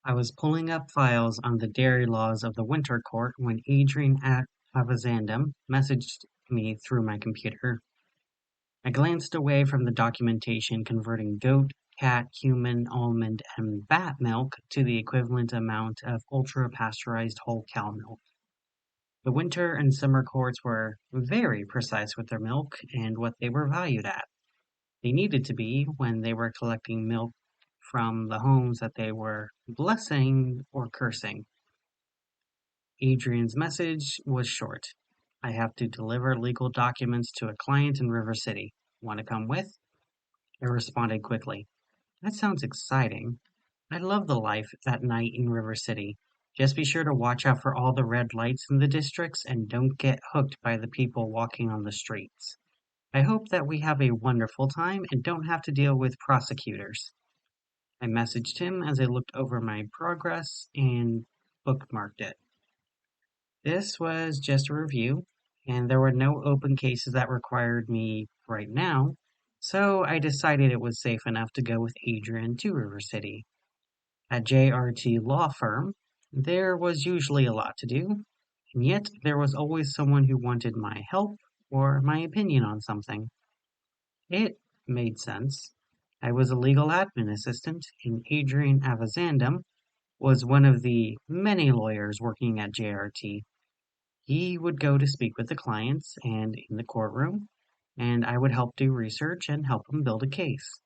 I was pulling up files on the dairy laws of the Winter Court when Adrian at Avazandum messaged me through my computer. I glanced away from the documentation converting goat, cat, human, almond, and bat milk to the equivalent amount of ultra-pasteurized whole cow milk. The winter and summer courts were very precise with their milk and what they were valued at. They needed to be when they were collecting milk from the homes that they were blessing or cursing. Adrian's message was short. I have to deliver legal documents to a client in River City. Want to come with? I responded quickly. That sounds exciting. I love the life at night in River City. Just be sure to watch out for all the red lights in the districts and don't get hooked by the people walking on the streets. I hope that we have a wonderful time and don't have to deal with prosecutors. I messaged him as I looked over my progress and bookmarked it. This was just a review, and there were no open cases that required me right now, so I decided it was safe enough to go with Adrian to River City. At JRT Law Firm, there was usually a lot to do, and yet there was always someone who wanted my help or my opinion on something. It made sense. I was a legal admin assistant, and Adrian Avazandum was one of the many lawyers working at JRT. He would go to speak with the clients and in the courtroom, and I would help do research and help him build a case.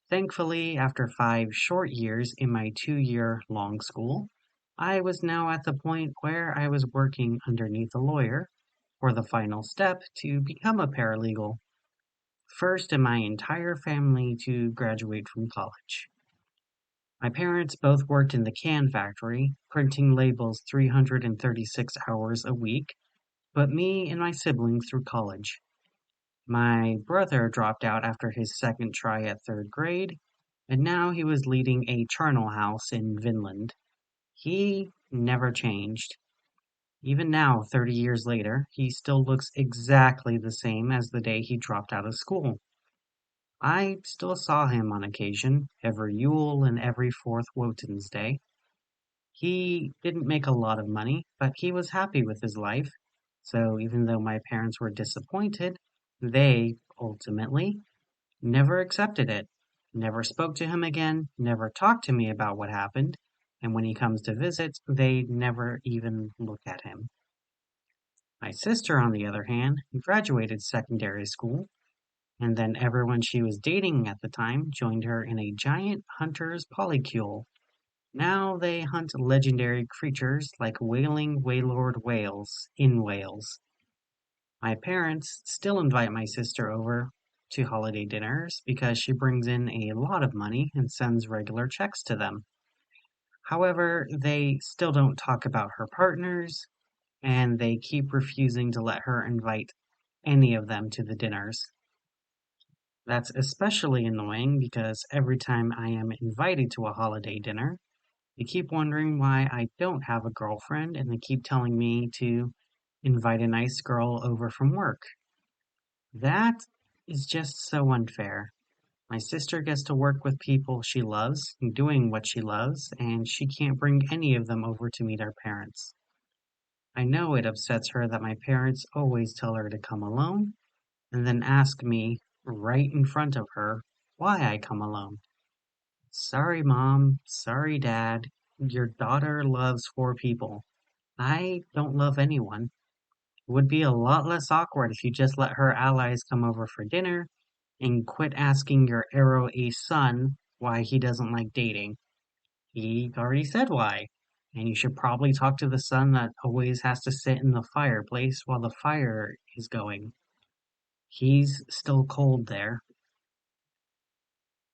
Thankfully, after 5 short years in my 2 year long school, I was now at the point where I was working underneath a lawyer for the final step to become a paralegal, first in my entire family to graduate from college. My parents both worked in the can factory, printing labels 336 hours a week, but me and my siblings through college. My brother dropped out after his second try at third grade, and now he was leading a charnel house in Vinland. He never changed. Even now, 30 years later, he still looks exactly the same as the day he dropped out of school. I still saw him on occasion, every Yule and every fourth Wotan's Day. He didn't make a lot of money, but he was happy with his life. So even though my parents were disappointed, they, ultimately, never accepted it. Never spoke to him again, never talked to me about what happened, and when he comes to visit, they never even look at him. My sister, on the other hand, graduated secondary school, and then everyone she was dating at the time joined her in a giant hunter's polycule. Now they hunt legendary creatures like wailing waylord whales in Wales. My parents still invite my sister over to holiday dinners because she brings in a lot of money and sends regular checks to them. However, they still don't talk about her partners, and they keep refusing to let her invite any of them to the dinners. That's especially annoying because every time I am invited to a holiday dinner, they keep wondering why I don't have a girlfriend, and they keep telling me to invite a nice girl over from work. That is just so unfair. My sister gets to work with people she loves, doing what she loves, and she can't bring any of them over to meet our parents. I know it upsets her that my parents always tell her to come alone, and then ask me, right in front of her, why I come alone. Sorry, Mom. Sorry, Dad. Your daughter loves four people. I don't love anyone. It would be a lot less awkward if you just let her allies come over for dinner and quit asking your arrow ace son why he doesn't like dating. He already said why. And you should probably talk to the son that always has to sit in the fireplace while the fire is going. He's still cold there.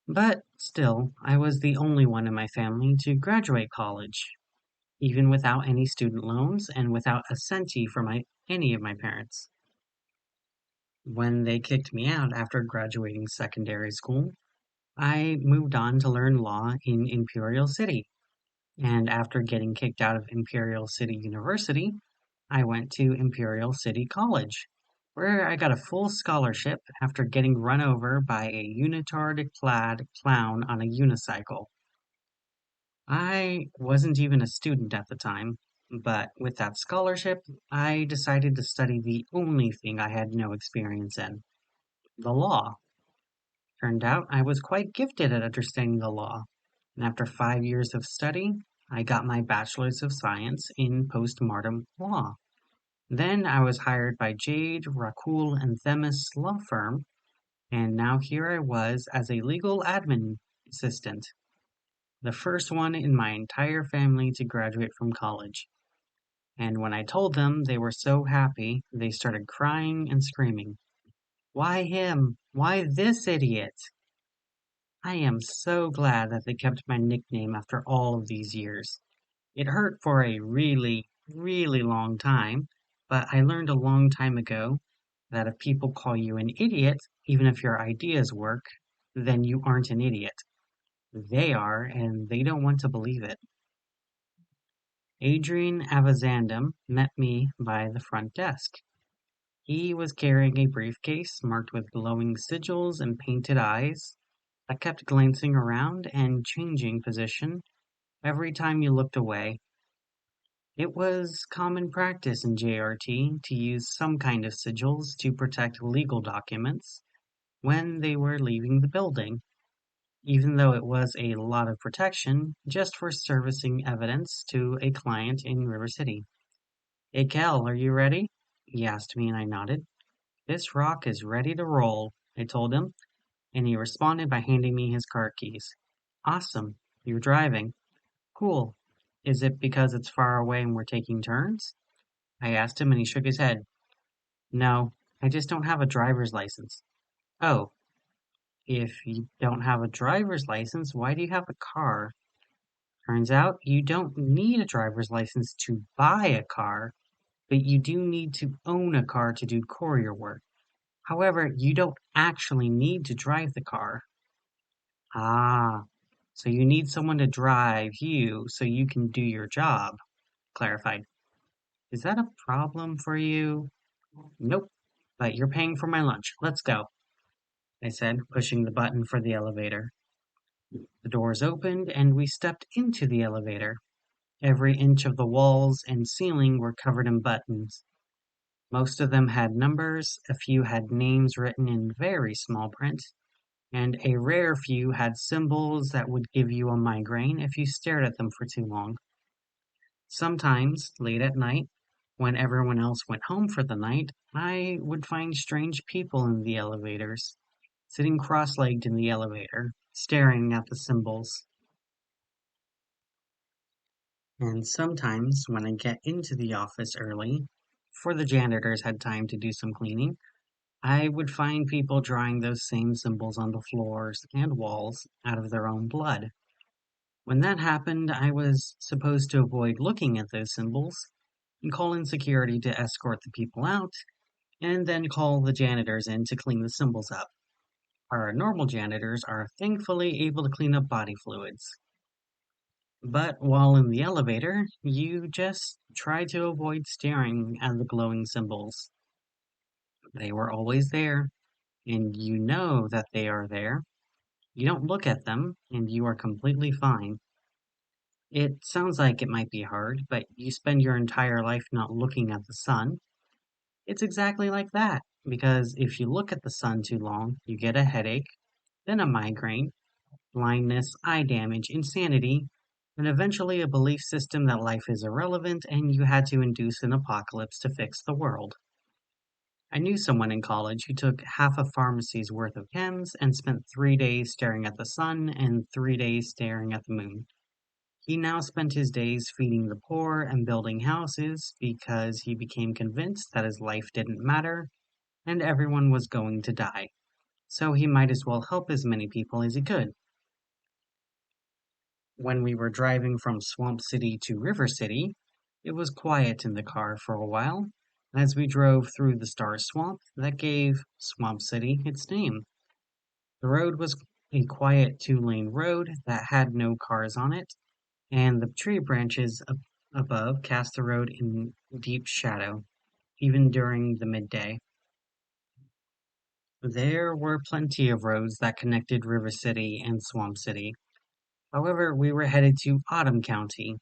But still, I was the only one in my family to graduate college, even without any student loans and without a centie from any of my parents. When they kicked me out after graduating secondary school, I moved on to learn law in Imperial City. And after getting kicked out of Imperial City University, I went to Imperial City College, where I got a full scholarship after getting run over by a unitard clad clown on a unicycle. I wasn't even a student at the time, but with that scholarship, I decided to study the only thing I had no experience in, the law. Turned out I was quite gifted at understanding the law, and after 5 years of study, I got my Bachelor's of Science in Postmortem Law. Then I was hired by Jade, Rakuel, and Themis Law Firm, and now here I was as a legal admin assistant, the first one in my entire family to graduate from college. And when I told them, they were so happy, they started crying and screaming. Why him? Why this idiot? I am so glad that they kept my nickname after all of these years. It hurt for a really, really long time, but I learned a long time ago that if people call you an idiot, even if your ideas work, then you aren't an idiot. They are, and they don't want to believe it. Adrian Avazandum met me by the front desk. He was carrying a briefcase marked with glowing sigils and painted eyes that kept glancing around and changing position every time you looked away. It was common practice in JRT to use some kind of sigils to protect legal documents when they were leaving the building, even though it was a lot of protection just for servicing evidence to a client in River City. Hey Kel, are you ready? He asked me and I nodded. This rock is ready to roll, I told him, and he responded by handing me his car keys. Awesome, you're driving. Cool. Is it because it's far away and we're taking turns? I asked him and he shook his head. No, I just don't have a driver's license. Oh, if you don't have a driver's license, why do you have a car? Turns out you don't need a driver's license to buy a car, but you do need to own a car to do courier work. However, you don't actually need to drive the car. Ah, so you need someone to drive you so you can do your job, clarified. Is that a problem for you? Nope, but you're paying for my lunch. Let's go, I said, pushing the button for the elevator. The doors opened and we stepped into the elevator. Every inch of the walls and ceiling were covered in buttons. Most of them had numbers, a few had names written in very small print, and a rare few had symbols that would give you a migraine if you stared at them for too long. Sometimes, late at night, when everyone else went home for the night, I would find strange people in the elevators, sitting cross-legged in the elevator, staring at the symbols. And sometimes, when I get into the office early, before the janitors had time to do some cleaning, I would find people drawing those same symbols on the floors and walls out of their own blood. When that happened, I was supposed to avoid looking at those symbols and call in security to escort the people out, and then call the janitors in to clean the symbols up. Our normal janitors are thankfully able to clean up body fluids. But while in the elevator, you just try to avoid staring at the glowing symbols. They were always there, and you know that they are there. You don't look at them, and you are completely fine. It sounds like it might be hard, but you spend your entire life not looking at the sun. It's exactly like that, because if you look at the sun too long, you get a headache, then a migraine, blindness, eye damage, insanity, and eventually a belief system that life is irrelevant and you had to induce an apocalypse to fix the world. I knew someone in college who took half a pharmacy's worth of chems and spent 3 days staring at the sun and 3 days staring at the moon. He now spent his days feeding the poor and building houses because he became convinced that his life didn't matter and everyone was going to die, so he might as well help as many people as he could. When we were driving from Swamp City to River City, it was quiet in the car for a while. As we drove through the Star Swamp that gave Swamp City its name. The road was a quiet 2-lane road that had no cars on it, and the tree branches above cast the road in deep shadow, even during the midday. There were plenty of roads that connected River City and Swamp City. However, we were headed to Autumn County,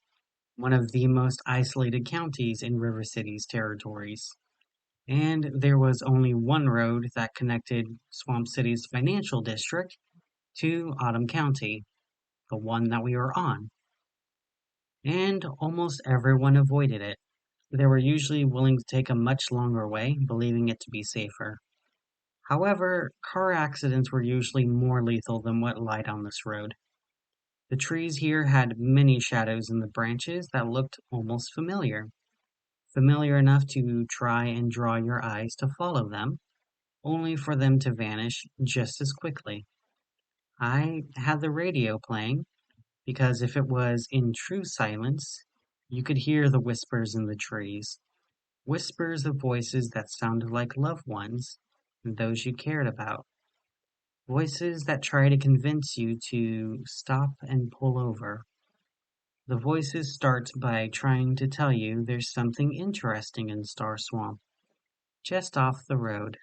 one of the most isolated counties in River City's territories. And there was only one road that connected Swamp City's financial district to Autumn County, the one that we were on. And almost everyone avoided it. They were usually willing to take a much longer way, believing it to be safer. However, car accidents were usually more lethal than what lied on this road. The trees here had many shadows in the branches that looked almost familiar. Familiar enough to try and draw your eyes to follow them, only for them to vanish just as quickly. I had the radio playing, because if it was in true silence, you could hear the whispers in the trees. Whispers of voices that sounded like loved ones and those you cared about. Voices that try to convince you to stop and pull over. The voices start by trying to tell you there's something interesting in Star Swamp, just off the road.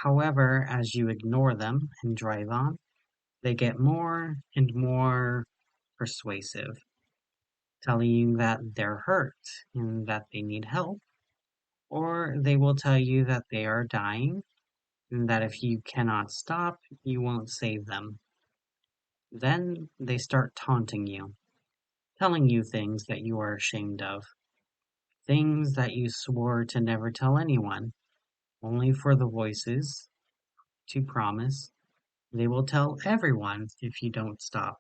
However, as you ignore them and drive on, they get more and more persuasive, telling you that they're hurt and that they need help, or they will tell you that they are dying and that if you cannot stop, you won't save them. Then they start taunting you, telling you things that you are ashamed of, things that you swore to never tell anyone, only for the voices to promise they will tell everyone if you don't stop.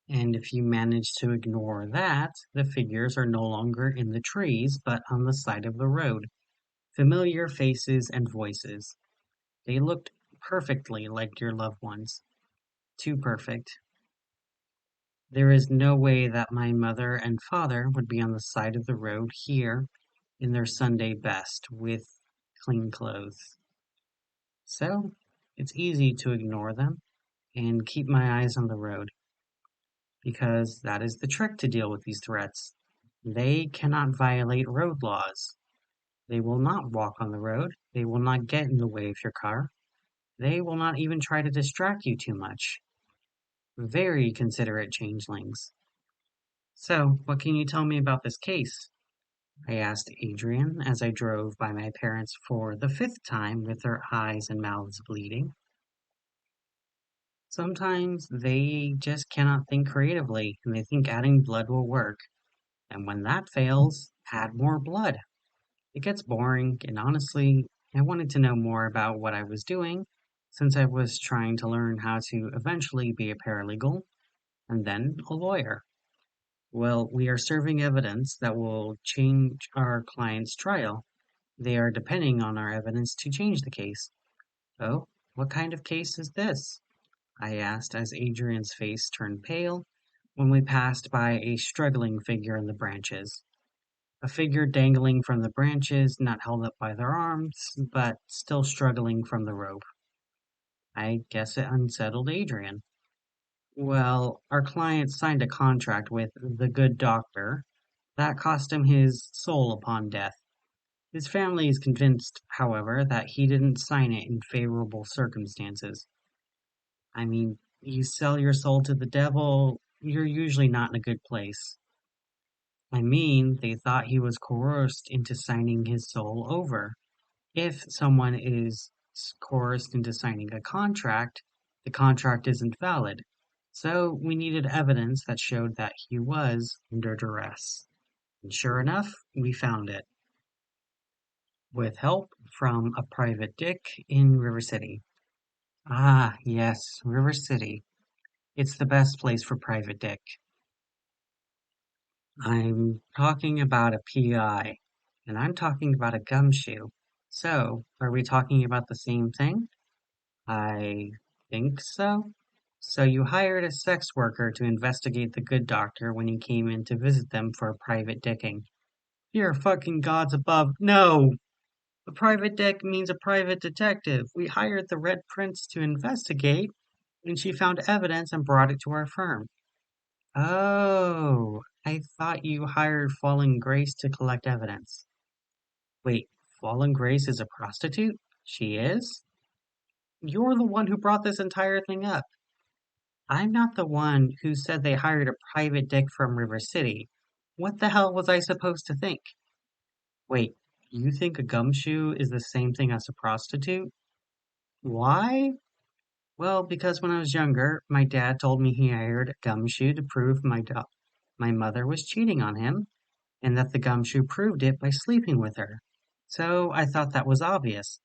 And if you manage to ignore that, the figures are no longer in the trees, but on the side of the road. Familiar faces and voices. They looked perfectly like your loved ones. Too perfect. There is no way that my mother and father would be on the side of the road here in their Sunday best with clean clothes. So, it's easy to ignore them and keep my eyes on the road, because that is the trick to deal with these threats. They cannot violate road laws. They will not walk on the road. They will not get in the way of your car. They will not even try to distract you too much. Very considerate changelings. So, what can you tell me about this case? I asked Adrian as I drove by my parents for the fifth time with their eyes and mouths bleeding. Sometimes they just cannot think creatively and they think adding blood will work. And when that fails, add more blood. It gets boring, and honestly, I wanted to know more about what I was doing since I was trying to learn how to eventually be a paralegal and then a lawyer. Well, we are serving evidence that will change our client's trial. They are depending on our evidence to change the case. Oh, what kind of case is this? I asked as Adrian's face turned pale when we passed by a struggling figure in the branches. A figure dangling from the branches, not held up by their arms, but still struggling from the rope. I guess it unsettled Adrian. Well, our client signed a contract with the good doctor that cost him his soul upon death. His family is convinced, however, that he didn't sign it in favorable circumstances. I mean, you sell your soul to the devil, you're usually not in a good place. I mean, they thought he was coerced into signing his soul over. If someone is coerced into signing a contract, the contract isn't valid. So we needed evidence that showed that he was under duress. And sure enough, we found it. With help from a private dick in River City. Ah, yes, River City. It's the best place for private dick. I'm talking about a PI, and I'm talking about a gumshoe. So, are we talking about the same thing? I think so. So you hired a sex worker to investigate the good doctor when he came in to visit them for a private dicking. You're fucking gods above. No! A private dick means a private detective. We hired the Red Prince to investigate, and she found evidence and brought it to our firm. Oh, I thought you hired Fallen Grace to collect evidence. Wait, Fallen Grace is a prostitute? She is? You're the one who brought this entire thing up. I'm not the one who said they hired a private dick from River City. What the hell was I supposed to think? Wait, you think a gumshoe is the same thing as a prostitute? Why? Well, because when I was younger, my dad told me he hired a gumshoe to prove my mother was cheating on him, and that the gumshoe proved it by sleeping with her. So I thought that was obvious.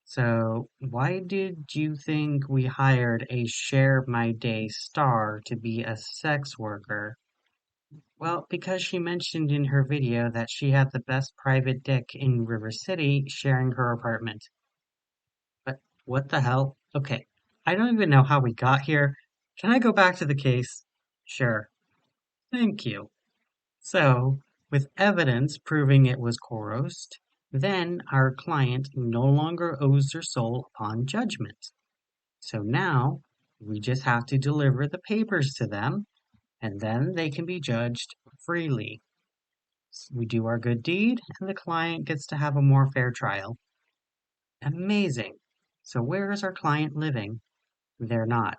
So why did you think we hired a Share My Day star to be a sex worker? Well, because she mentioned in her video that she had the best private dick in River City sharing her apartment. But what the hell? Okay, I don't even know how we got here. Can I go back to the case? Sure. Thank you. So, with evidence proving it was coerced, then our client no longer owes their soul upon judgment. So now we just have to deliver the papers to them, and then they can be judged freely. We do our good deed, and the client gets to have a more fair trial. Amazing. So where is our client living? They're not.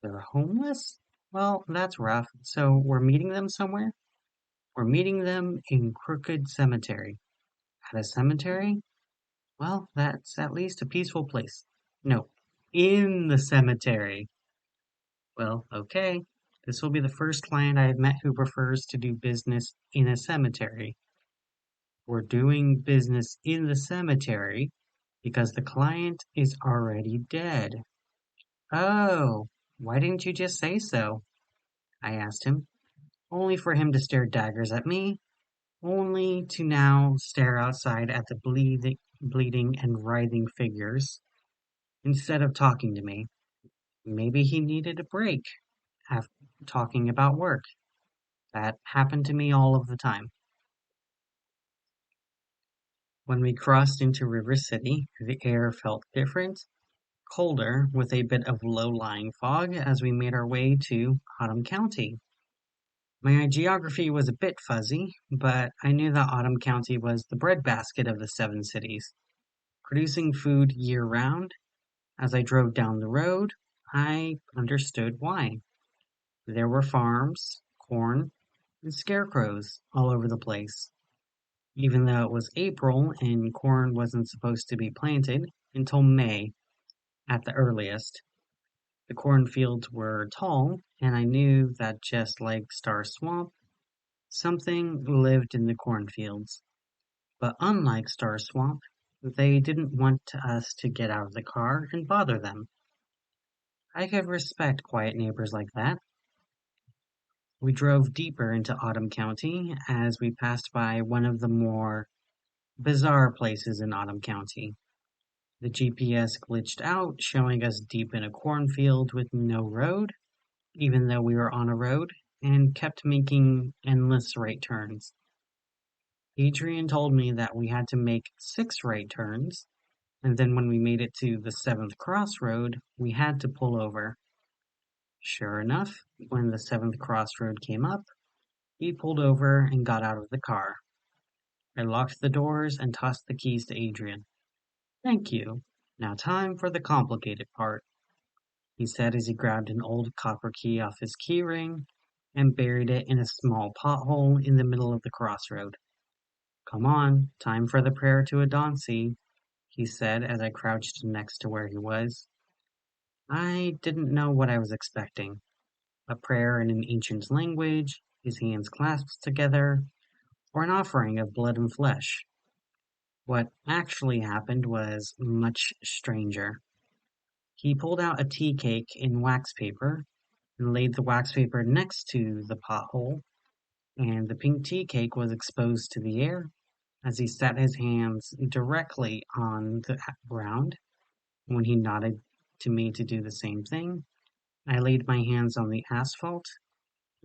They're homeless? Well, that's rough. So we're meeting them somewhere? We're meeting them in Crooked Cemetery. At a cemetery? Well, that's at least a peaceful place. No, in the cemetery. Well, okay. This will be the first client I have met who prefers to do business in a cemetery. We're doing business in the cemetery because the client is already dead. Oh, why didn't you just say so? I asked him, only for him to stare daggers at me, only to now stare outside at the bleeding and writhing figures instead of talking to me. Maybe he needed a break after talking about work. That happened to me all of the time. When we crossed into River City, the air felt different, colder, with a bit of low-lying fog as we made our way to Autumn County. My geography was a bit fuzzy, but I knew that Autumn County was the breadbasket of the seven cities, producing food year-round. As I drove down the road, I understood why. There were farms, corn, and scarecrows all over the place. Even though it was April and corn wasn't supposed to be planted until May at the earliest. The cornfields were tall, and I knew that just like Star Swamp, something lived in the cornfields. But unlike Star Swamp, they didn't want us to get out of the car and bother them. I could respect quiet neighbors like that. We drove deeper into Autumn County as we passed by one of the more bizarre places in Autumn County. The GPS glitched out, showing us deep in a cornfield with no road, even though we were on a road, and kept making endless right turns. Adrian told me that we had to make 6 right turns, and then when we made it to the 7th crossroad, we had to pull over. Sure enough, when the 7th crossroad came up, he pulled over and got out of the car. I locked the doors and tossed the keys to Adrian. Thank you. Now time for the complicated part, he said as he grabbed an old copper key off his keyring and buried it in a small pothole in the middle of the crossroad. Come on, time for the prayer to Adansi, he said as I crouched next to where he was. I didn't know what I was expecting. A prayer in an ancient language, his hands clasped together, or an offering of blood and flesh. What actually happened was much stranger. He pulled out a tea cake in wax paper and laid the wax paper next to the pothole, and the pink tea cake was exposed to the air as he set his hands directly on the ground. When he nodded to me to do the same thing, I laid my hands on the asphalt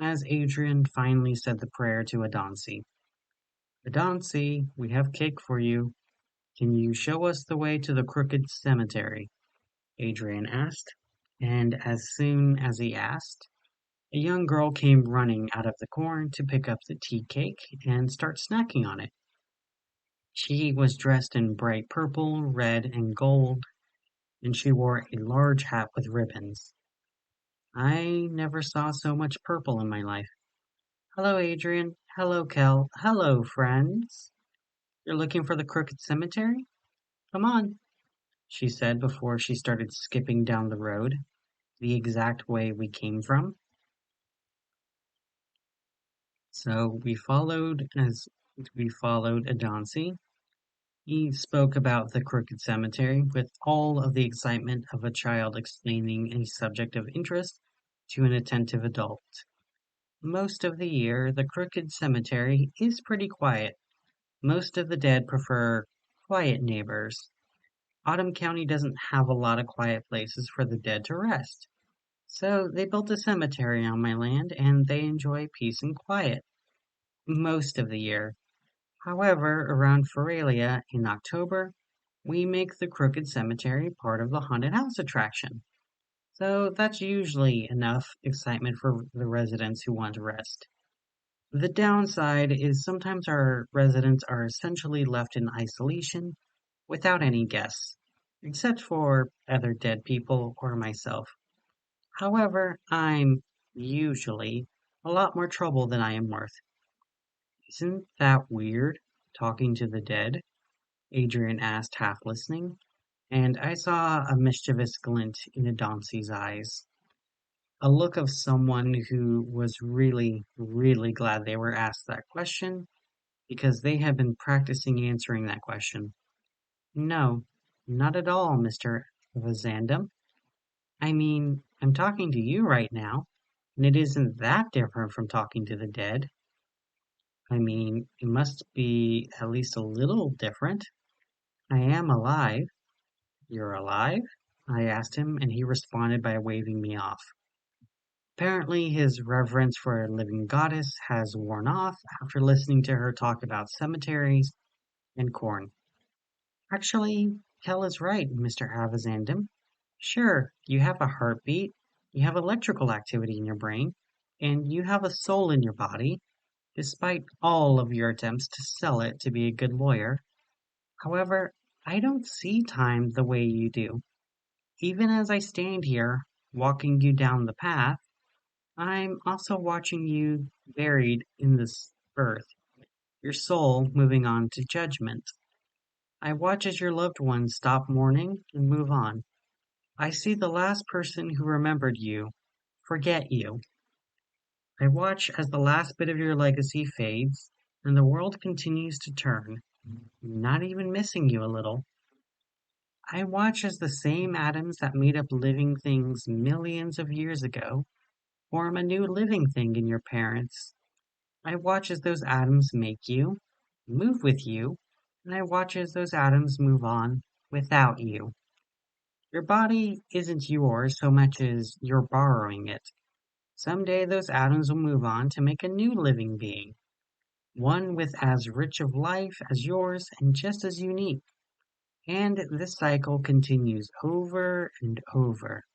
as Adrian finally said the prayer to Adansi. Adansi, we have cake for you. Can you show us the way to the Crooked Cemetery? Adrian asked, and as soon as he asked, a young girl came running out of the corn to pick up the tea cake and start snacking on it. She was dressed in bright purple, red, and gold, and she wore a large hat with ribbons. I never saw so much purple in my life. Hello, Adrian. Hello, Kel. Hello, friends. You're looking for the Crooked Cemetery? Come on, she said before she started skipping down the road, the exact way we came from. So we followed Adansi. He spoke about the Crooked Cemetery with all of the excitement of a child explaining a subject of interest to an attentive adult. Most of the year, the Crooked Cemetery is pretty quiet. Most of the dead prefer quiet neighbors. Autumn County doesn't have a lot of quiet places for the dead to rest. So they built a cemetery on my land and they enjoy peace and quiet most of the year. However, around Feralia in October, we make the Crooked Cemetery part of the haunted house attraction. So that's usually enough excitement for the residents who want to rest. The downside is sometimes our residents are essentially left in isolation without any guests, except for other dead people or myself. However, I'm usually a lot more trouble than I am worth. Isn't that weird, talking to the dead? Adrian asked, half listening, and I saw a mischievous glint in Adansi's eyes. A look of someone who was really, really glad they were asked that question because they had been practicing answering that question. No, not at all, Mr. Vazandum. I mean, I'm talking to you right now, and it isn't that different from talking to the dead. I mean, it must be at least a little different. I am alive. You're alive? I asked him, and he responded by waving me off. Apparently, his reverence for a living goddess has worn off after listening to her talk about cemeteries and corn. Actually, Kel is right, Mr. Avazandum. Sure, you have a heartbeat, you have electrical activity in your brain, and you have a soul in your body, despite all of your attempts to sell it to be a good lawyer. However, I don't see time the way you do. Even as I stand here, walking you down the path, I'm also watching you buried in this earth, your soul moving on to judgment. I watch as your loved ones stop mourning and move on. I see the last person who remembered you forget you. I watch as the last bit of your legacy fades and the world continues to turn, not even missing you a little. I watch as the same atoms that made up living things millions of years ago form a new living thing in your parents. I watch as those atoms make you, move with you, and I watch as those atoms move on without you. Your body isn't yours so much as you're borrowing it. Someday those atoms will move on to make a new living being, one with as rich of life as yours and just as unique. And this cycle continues over and over,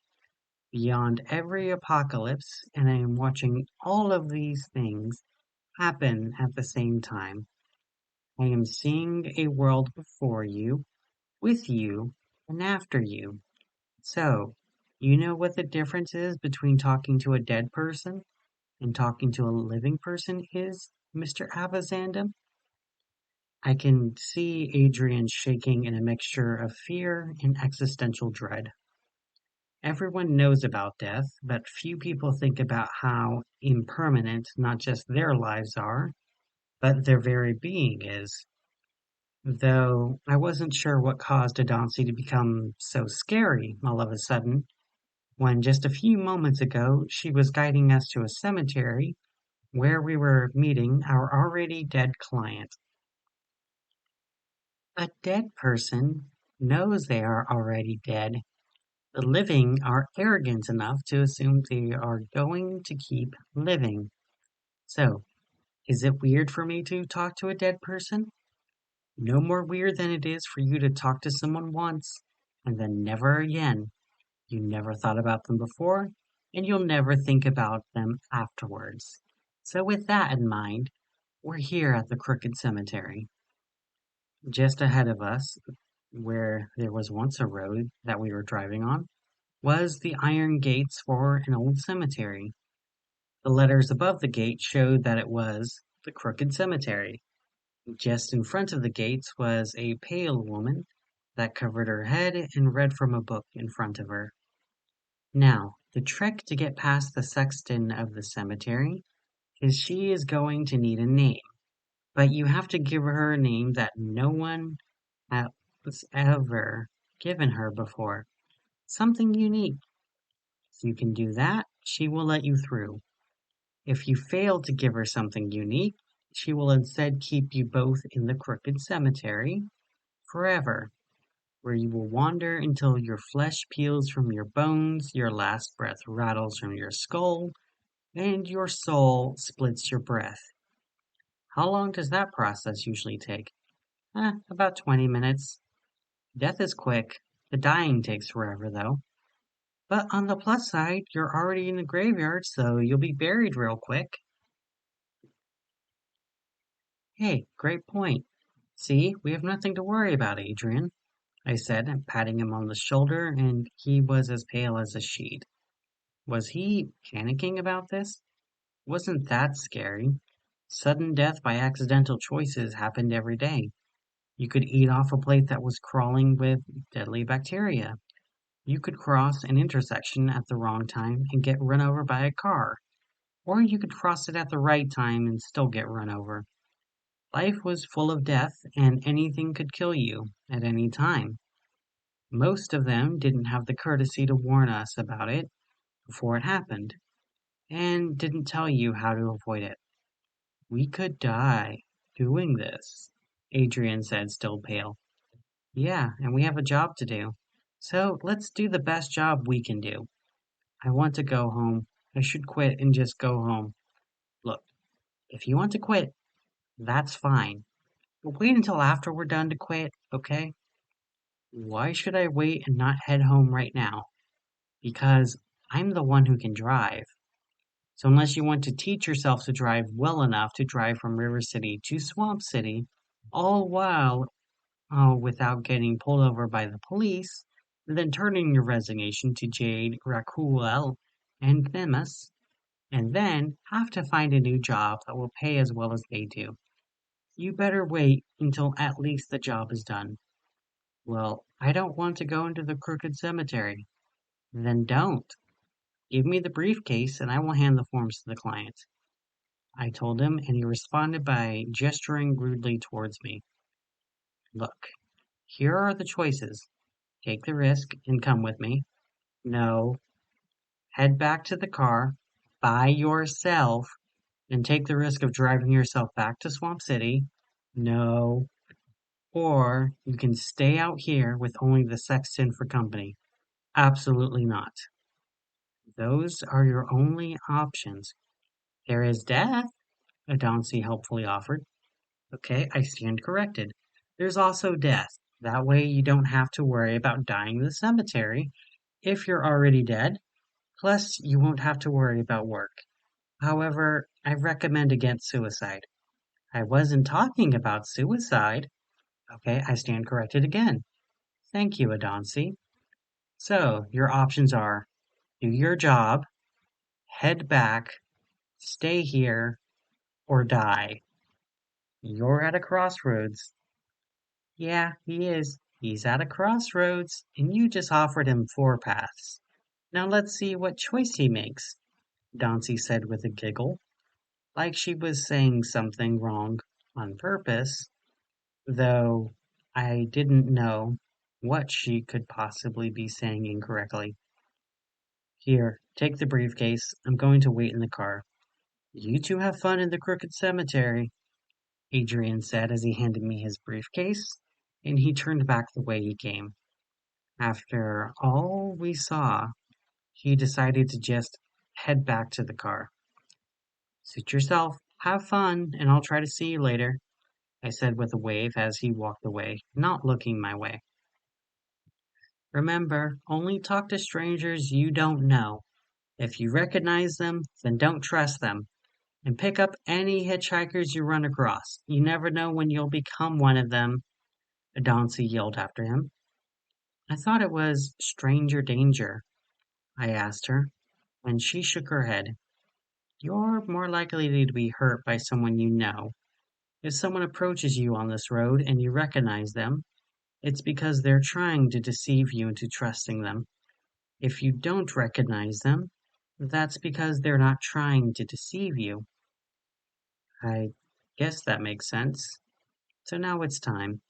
beyond every apocalypse, and I am watching all of these things happen at the same time. I am seeing a world before you, with you, and after you. So, you know what the difference is between talking to a dead person and talking to a living person is, Mr. Avazandum? I can see Adrian shaking in a mixture of fear and existential dread. Everyone knows about death, but few people think about how impermanent not just their lives are, but their very being is. Though I wasn't sure what caused Adansi to become so scary all of a sudden, when just a few moments ago she was guiding us to a cemetery where we were meeting our already dead client. A dead person knows they are already dead. The living are arrogant enough to assume they are going to keep living. So, is it weird for me to talk to a dead person? No more weird than it is for you to talk to someone once and then never again. You never thought about them before, and you'll never think about them afterwards. So, with that in mind, we're here at the Crooked Cemetery. Just ahead of us, where there was once a road that we were driving on, was the iron gates for an old cemetery. The letters above the gate showed that it was the Crooked Cemetery. Just in front of the gates was a pale woman that covered her head and read from a book in front of her. Now, the trick to get past the sexton of the cemetery is she is going to need a name, but you have to give her a name that no one has ever given her before. Something unique. If you can do that, she will let you through. If you fail to give her something unique, she will instead keep you both in the Crooked Cemetery forever, where you will wander until your flesh peels from your bones, your last breath rattles from your skull, and your soul splits your breath. How long does that process usually take? About 20 minutes. Death is quick. The dying takes forever, though. But on the plus side, you're already in the graveyard, so you'll be buried real quick. Hey, great point. See, we have nothing to worry about, Adrian, I said, patting him on the shoulder, and he was as pale as a sheet. Was he panicking about this? Wasn't that scary? Sudden death by accidental choices happened every day. You could eat off a plate that was crawling with deadly bacteria. You could cross an intersection at the wrong time and get run over by a car. Or you could cross it at the right time and still get run over. Life was full of death, and anything could kill you at any time. Most of them didn't have the courtesy to warn us about it before it happened, and didn't tell you how to avoid it. We could die doing this, Adrian said, still pale. Yeah, and we have a job to do. So let's do the best job we can do. I want to go home. I should quit and just go home. Look, if you want to quit, that's fine. But wait until after we're done to quit, okay? Why should I wait and not head home right now? Because I'm the one who can drive. So unless you want to teach yourself to drive well enough to drive from River City to Swamp City, all while without getting pulled over by the police, then turning your resignation to Jade, Rakuel, and Themis, and then have to find a new job that will pay as well as they do. You better wait until at least the job is done. Well, I don't want to go into the Crooked Cemetery. Then don't. Give me the briefcase and I will hand the forms to the client. I told him, and he responded by gesturing rudely towards me. Look, here are the choices. Take the risk and come with me. No. Head back to the car by yourself and take the risk of driving yourself back to Swamp City. No. Or you can stay out here with only the sexton for company. Absolutely not. Those are your only options. There is death, Adansi helpfully offered. Okay, I stand corrected. There's also death. That way you don't have to worry about dying in the cemetery if you're already dead. Plus, you won't have to worry about work. However, I recommend against suicide. I wasn't talking about suicide. Okay, I stand corrected again. Thank you, Adansi. So, your options are do your job, head back, stay here, or die. You're at a crossroads. Yeah, he is. He's at a crossroads, and you just offered him 4 paths. Now let's see what choice he makes, Dauncey said with a giggle, like she was saying something wrong on purpose, though I didn't know what she could possibly be saying incorrectly. Here, take the briefcase. I'm going to wait in the car. You two have fun in the Crooked Cemetery, Adrian said as he handed me his briefcase, and he turned back the way he came. After all we saw, he decided to just head back to the car. Suit yourself, have fun, and I'll try to see you later, I said with a wave as he walked away, not looking my way. Remember, only talk to strangers you don't know. If you recognize them, then don't trust them. And pick up any hitchhikers you run across. You never know when you'll become one of them, Adansi yelled after him. I thought it was stranger danger. I asked her, and she shook her head. You're more likely to be hurt by someone you know. If someone approaches you on this road and you recognize them, it's because they're trying to deceive you into trusting them. If you don't recognize them, that's because they're not trying to deceive you. I guess that makes sense. So now it's time.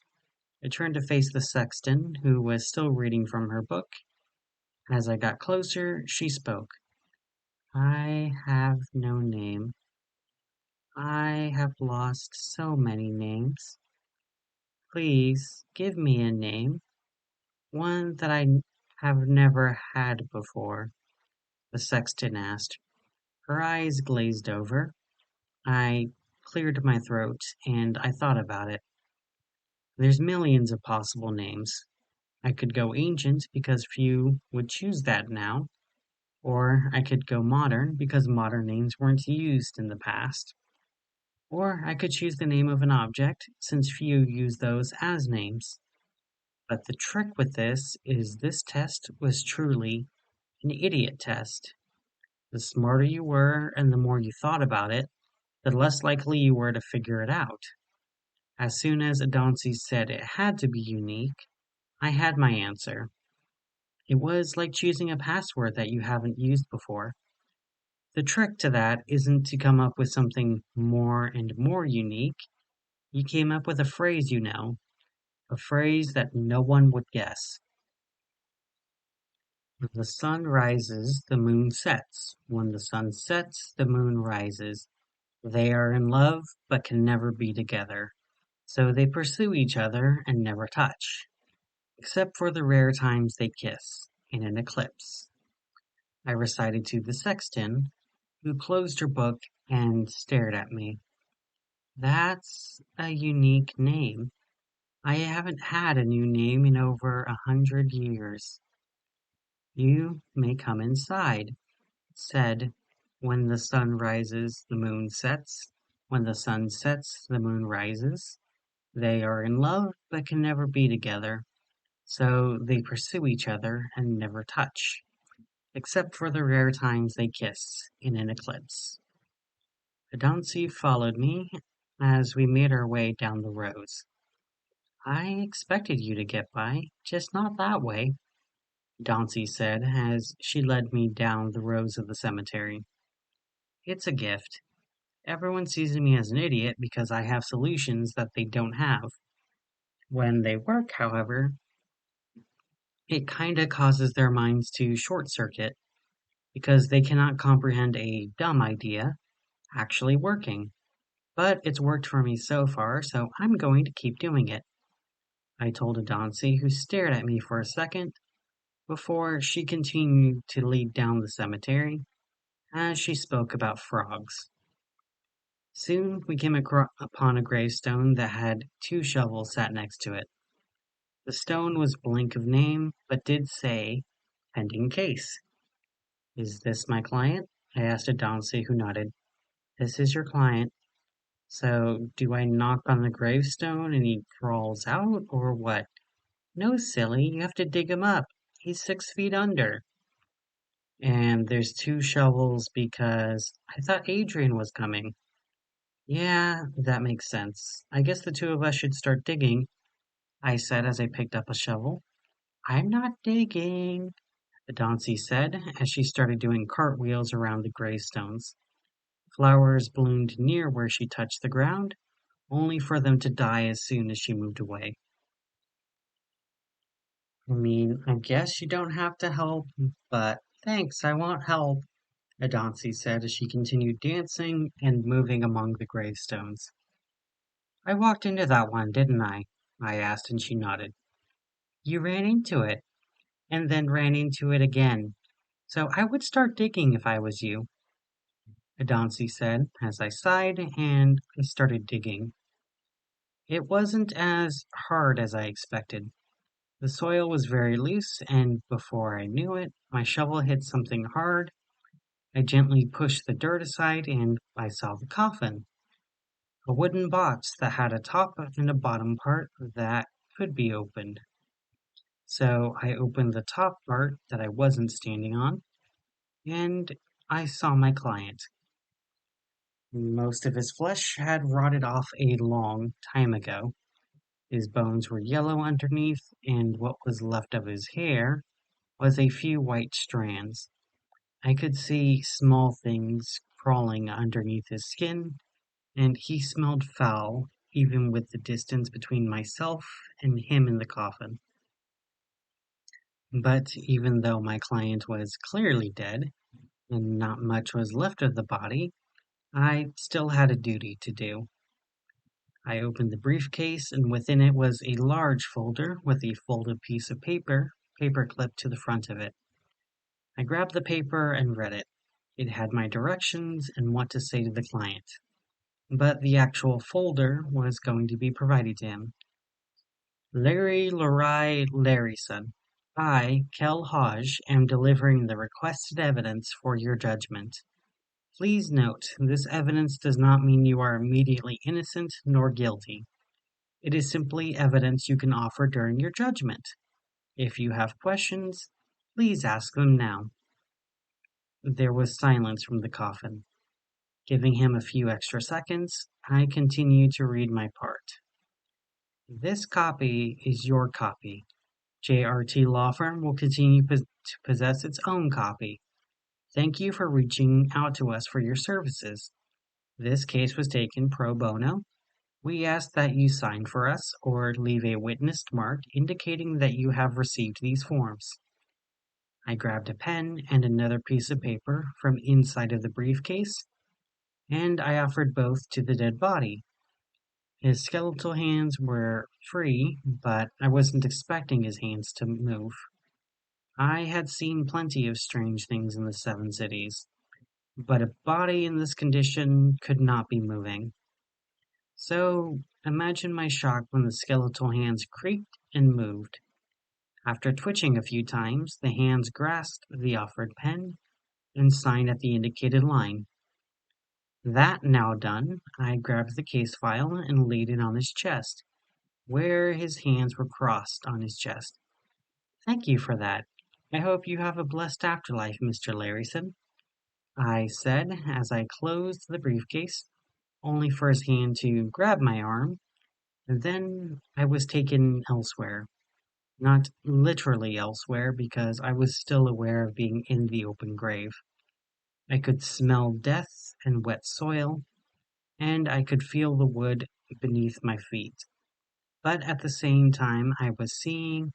I turned to face the sexton, who was still reading from her book. As I got closer, she spoke. I have no name. I have lost so many names. Please give me a name, one that I have never had before, the sexton asked. Her eyes glazed over. I cleared my throat and I thought about it. There's millions of possible names. I could go ancient because few would choose that now, or I could go modern because modern names weren't used in the past. Or I could choose the name of an object since few use those as names. But the trick with this test was truly an idiot test. The smarter you were and the more you thought about it, the less likely you were to figure it out. As soon as Adansi said it had to be unique, I had my answer. It was like choosing a password that you haven't used before. The trick to that isn't to come up with something more and more unique. You came up with a phrase you know, a phrase that no one would guess. When the sun rises, the moon sets. When the sun sets, the moon rises. They are in love, but can never be together. So they pursue each other and never touch, except for the rare times they kiss, in an eclipse. I recited to the sexton, who closed her book and stared at me. That's a unique name. I haven't had a new name in over 100 years. You may come inside, it said. When the sun rises, the moon sets. When the sun sets, the moon rises. They are in love, but can never be together. So they pursue each other and never touch, except for the rare times they kiss in an eclipse. Adansi followed me as we made our way down the roads. I expected you to get by, just not that way, Adansi said as she led me down the rows of the cemetery. It's a gift. Everyone sees me as an idiot because I have solutions that they don't have. When they work, however, it kinda causes their minds to short circuit because they cannot comprehend a dumb idea actually working. But it's worked for me so far, so I'm going to keep doing it, I told Adansi, who stared at me for a second before she continued to lead down the cemetery as she spoke about frogs. Soon we came upon a gravestone that had two shovels sat next to it. The stone was blank of name, but did say, pending case. Is this my client? I asked Adansi, who nodded. This is your client. So, do I knock on the gravestone and he crawls out, or what? No, silly, you have to dig him up. He's 6 feet under. And there's two shovels because I thought Adrian was coming. Yeah, that makes sense. I guess the two of us should start digging, I said as I picked up a shovel. I'm not digging, Adansi said as she started doing cartwheels around the gravestones. Flowers bloomed near where she touched the ground, only for them to die as soon as she moved away. I guess you don't have to help, but thanks, I won't help, Adansi said as she continued dancing and moving among the gravestones. I walked into that one, didn't I? I asked, and she nodded. You ran into it, and then ran into it again. So I would start digging if I was you, Adansi said as I sighed and I started digging. It wasn't as hard as I expected. The soil was very loose, and before I knew it, my shovel hit something hard. I gently pushed the dirt aside and I saw the coffin. A wooden box that had a top and a bottom part that could be opened. So I opened the top part that I wasn't standing on, and I saw my client. Most of his flesh had rotted off a long time ago. His bones were yellow underneath, and what was left of his hair was a few white strands. I could see small things crawling underneath his skin, and he smelled foul, even with the distance between myself and him in the coffin. But even though my client was clearly dead, and not much was left of the body, I still had a duty to do. I opened the briefcase, and within it was a large folder with a folded piece of paper clipped to the front of it. I grabbed the paper and read it. It had my directions and what to say to the client. But the actual folder was going to be provided to him. Larry Larai Larryson. I, Kel Hoj, am delivering the requested evidence for your judgment. Please note, this evidence does not mean you are immediately innocent nor guilty. It is simply evidence you can offer during your judgment. If you have questions, please ask them now. There was silence from the coffin. Giving him a few extra seconds, I continued to read my part. This copy is your copy. JRT Law Firm will continue to possess its own copy. Thank you for reaching out to us for your services. This case was taken pro bono. We ask that you sign for us or leave a witnessed mark indicating that you have received these forms. I grabbed a pen and another piece of paper from inside of the briefcase, and I offered both to the dead body. His skeletal hands were free, but I wasn't expecting his hands to move. I had seen plenty of strange things in the Seven Cities, but a body in this condition could not be moving. So imagine my shock when the skeletal hands creaked and moved. After twitching a few times, the hands grasped the offered pen and signed at the indicated line. That now done, I grabbed the case file and laid it on his chest, where his hands were crossed on his chest. Thank you for that. I hope you have a blessed afterlife, Mr. Larryson, I said as I closed the briefcase, only for his hand to grab my arm, and then I was taken elsewhere. Not literally elsewhere, because I was still aware of being in the open grave. I could smell death and wet soil, and I could feel the wood beneath my feet. But at the same time, I was seeing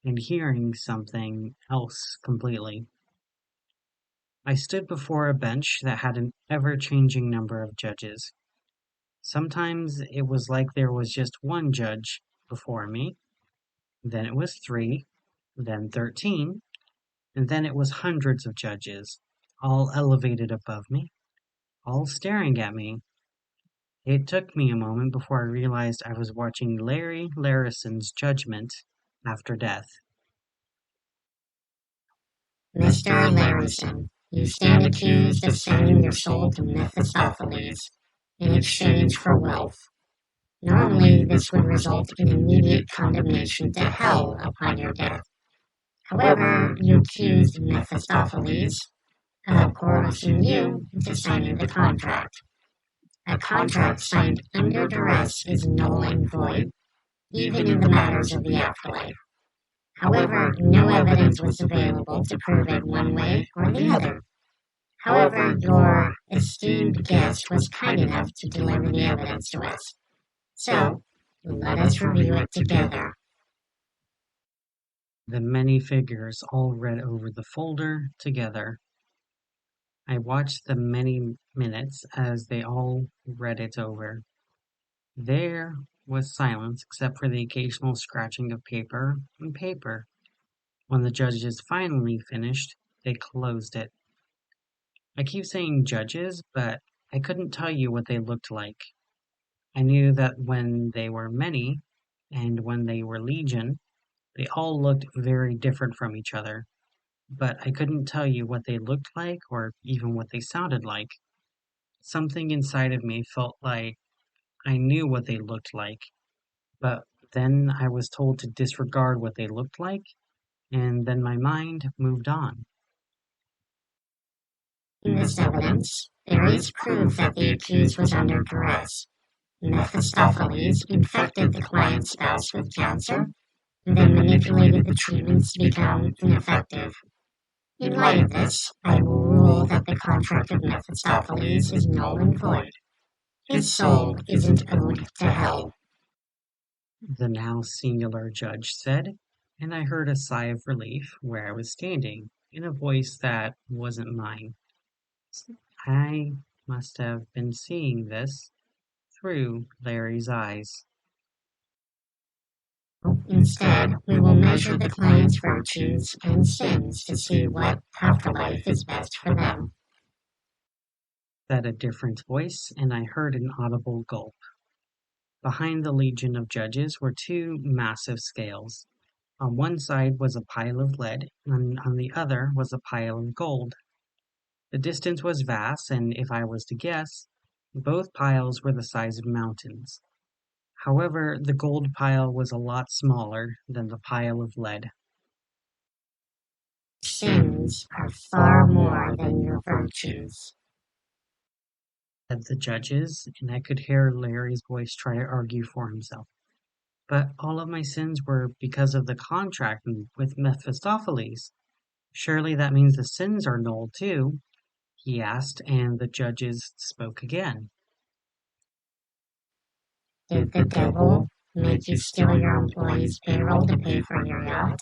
and hearing something else completely. I stood before a bench that had an ever-changing number of judges. Sometimes it was like there was just one judge before me, then it was 3, then 13, and then it was hundreds of judges, all elevated above me, all staring at me. It took me a moment before I realized I was watching Larry Larison's judgment after death. Mr. Larison, you stand accused of selling your soul to Mephistopheles in exchange for wealth. Normally, this would result in immediate condemnation to hell upon your death. However, you accused Mephistopheles of coercing you into signing the contract. A contract signed under duress is null and void, even in the matters of the afterlife. However, no evidence was available to prove it one way or the other. However, your esteemed guest was kind enough to deliver the evidence to us. So, let us review it together. The many figures all read over the folder together. I watched the many minutes as they all read it over. There was silence except for the occasional scratching of paper and paper. When the judges finally finished, they closed it. I keep saying judges, but I couldn't tell you what they looked like. I knew that when they were many, and when they were legion, they all looked very different from each other. But I couldn't tell you what they looked like or even what they sounded like. Something inside of me felt like I knew what they looked like, but then I was told to disregard what they looked like, and then my mind moved on. Considering this evidence, there is proof that the accused was under duress. Mephistopheles infected the client's spouse with cancer, and then manipulated the treatments to become ineffective. In light of this, I will rule that the contract of Mephistopheles is null and void. His soul isn't owed to hell. The now singular judge said, and I heard a sigh of relief where I was standing, in a voice that wasn't mine. I must have been seeing this through Larry's eyes. Instead, we will measure the client's virtues and sins to see what afterlife is best for them. Said a different voice, and I heard an audible gulp. Behind the legion of judges were two massive scales. On one side was a pile of lead, and on the other was a pile of gold. The distance was vast, and if I was to guess, both piles were the size of mountains. However, the gold pile was a lot smaller than the pile of lead. Sins are far more than your virtues, Said the judges, and I could hear Larry's voice try to argue for himself. But all of my sins were because of the contract with Mephistopheles. Surely that means the sins are null too, he asked, and the judges spoke again. Did the devil make you steal your employee's payroll to pay for your yacht?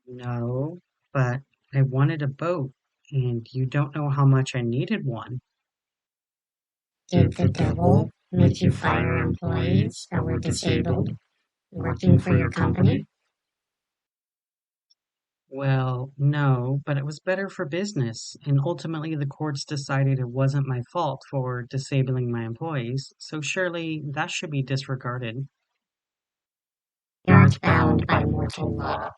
No, but I wanted a boat, and you don't know how much I needed one. Did the devil make you fire employees that were disabled working for your company? Well, no, but it was better for business, and ultimately the courts decided it wasn't my fault for disabling my employees, so surely that should be disregarded. You aren't bound by mortal law.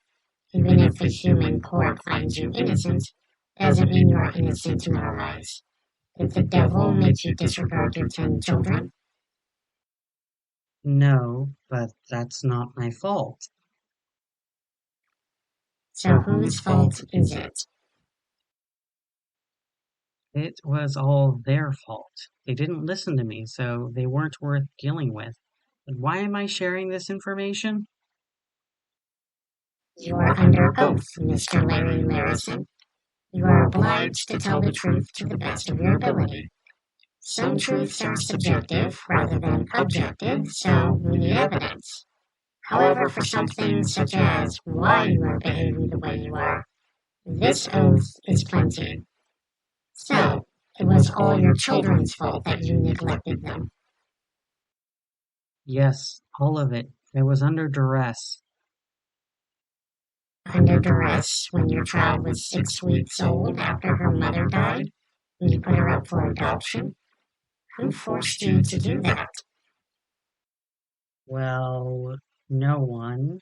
Even if the human court finds you innocent, doesn't mean you are innocent in our eyes. Did the devil make you disregard your 10 children? No, but that's not my fault. So whose fault is it? It was all their fault. They didn't listen to me, so they weren't worth dealing with. But why am I sharing this information? You are under oath, Mr. Larry Larrison. You are obliged to tell the truth to the best of your ability. Some truths are subjective rather than objective, so we need evidence. However, for something such as why you are behaving the way you are, this oath is plenty. So, it was all your children's fault that you neglected them. Yes, all of it. I was under duress. Under duress when your child was 6 weeks old after her mother died, and you put her up for adoption? Who forced you to do that? Well, no one.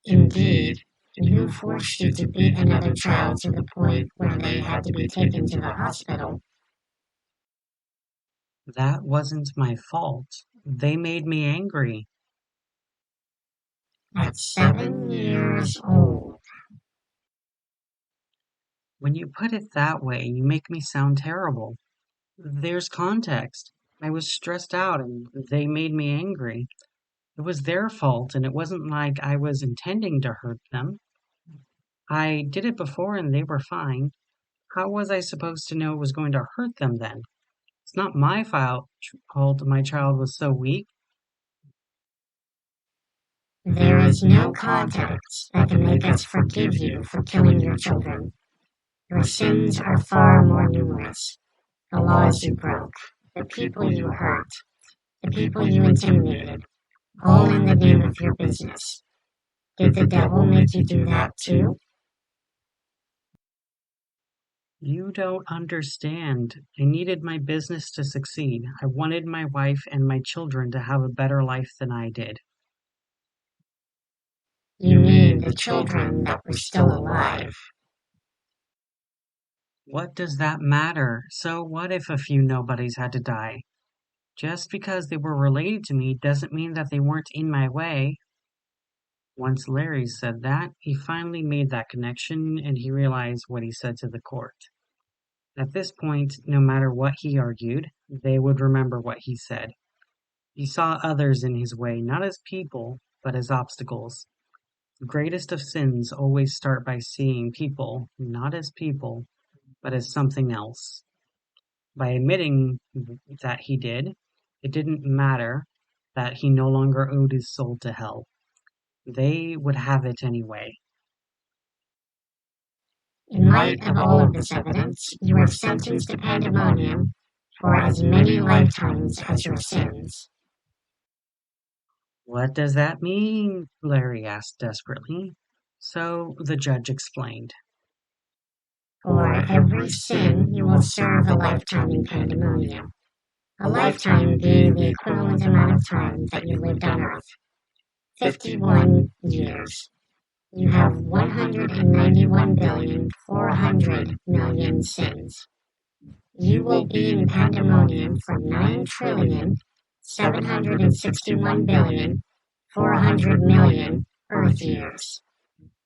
Indeed. And who forced you to beat another child to the point where they had to be taken to the hospital? That wasn't my fault. They made me angry. At 7 years old. When you put it that way, you make me sound terrible. There's context. I was stressed out and they made me angry. It was their fault, and it wasn't like I was intending to hurt them. I did it before and they were fine. How was I supposed to know it was going to hurt them then? It's not my fault my child was so weak. There is no context that can make us forgive you for killing your children. Your sins are far more numerous. The laws you broke, the people you hurt, the people you intimidated, all in the name of your business. Did the devil make you do that too? You don't understand. I needed my business to succeed. I wanted my wife and my children to have a better life than I did. You mean the children that were still alive? What does that matter? So what if a few nobodies had to die? Just because they were related to me doesn't mean that they weren't in my way. Once Larry said that, he finally made that connection and he realized what he said to the court. At this point, no matter what he argued, they would remember what he said. He saw others in his way not as people, but as obstacles. The greatest of sins always start by seeing people not as people, but as something else. By admitting that he did, it didn't matter that he no longer owed his soul to hell. They would have it anyway. In light of all of this evidence, you are sentenced to Pandaemonium for as many lifetimes as your sins. What does that mean? Larry asked desperately. So the judge explained. For every sin, you will serve a lifetime in Pandaemonium. A lifetime being the equivalent amount of time that you lived on Earth. 51 years. You have 191,400,000,000 sins. You will be in Pandaemonium for 9,761,400,000,000 Earth years,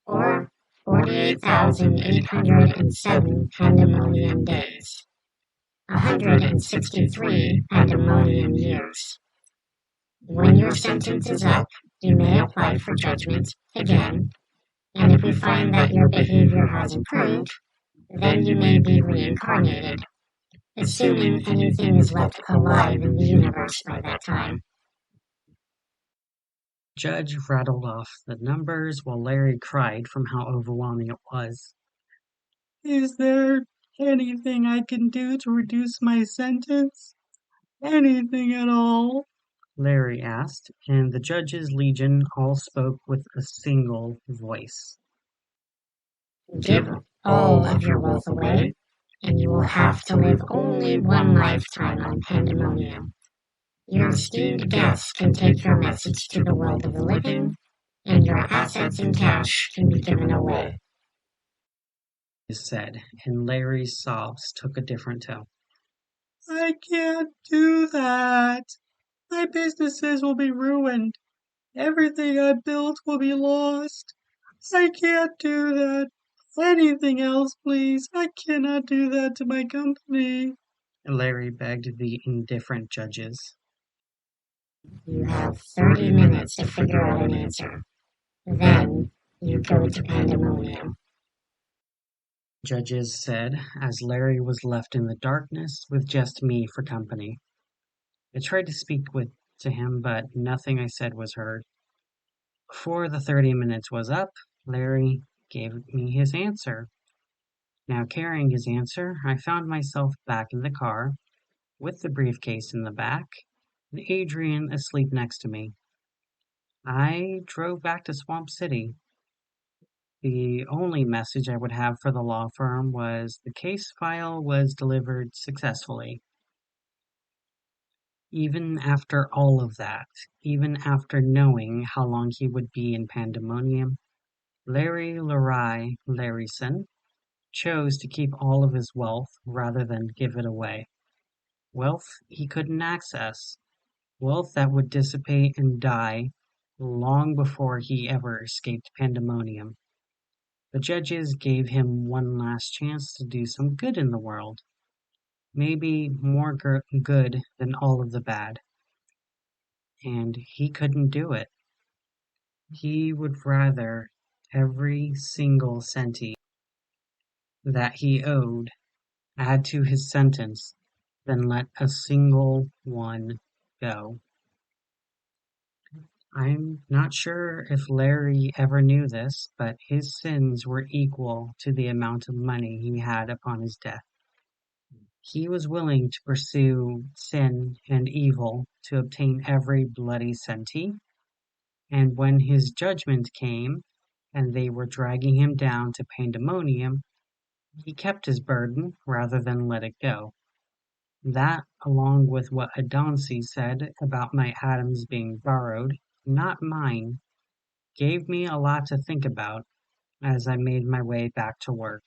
or 48,807 Pandaemonium days, 163 Pandaemonium years. When your sentence is up, you may apply for judgment again, and if we find that your behavior has improved, then you may be reincarnated, assuming anything is left alive in the universe by that time. Judge rattled off the numbers while Larry cried from how overwhelming it was. Is there anything I can do to reduce my sentence? Anything at all? Larry asked, and the judge's legion all spoke with a single voice. Give all of your wealth away, and you will have to live only one lifetime on Pandaemonium. Your esteemed guests can take your message to the world of the living, and your assets and cash can be given away. He said, and Larry's sobs took a different tone. I can't do that. My businesses will be ruined. Everything I built will be lost. I can't do that. Anything else, please. I cannot do that to my company. Larry begged the indifferent judges. You have 30 minutes to figure out an answer. Then you go to Pandaemonium. Judges said, as Larry was left in the darkness with just me for company. I tried to speak to him, but nothing I said was heard. Before the 30 minutes was up, Larry gave me his answer. Now carrying his answer, I found myself back in the car, with the briefcase in the back, and Adrian asleep next to me. I drove back to Swamp City. The only message I would have for the law firm was the case file was delivered successfully. Even after all of that, even after knowing how long he would be in Pandaemonium, Larry Larryson chose to keep all of his wealth rather than give it away. Wealth he couldn't access. Wealth that would dissipate and die long before he ever escaped Pandaemonium. The judges gave him one last chance to do some good in the world. Maybe more good than all of the bad. And he couldn't do it. He would rather every single centime that he owed add to his sentence than let a single one go. I'm not sure if Larry ever knew this, but his sins were equal to the amount of money he had upon his death. He was willing to pursue sin and evil to obtain every bloody centime, and when his judgment came, and they were dragging him down to Pandaemonium, he kept his burden rather than let it go. That, along with what Adansi said about my atoms being borrowed, not mine, gave me a lot to think about as I made my way back to work.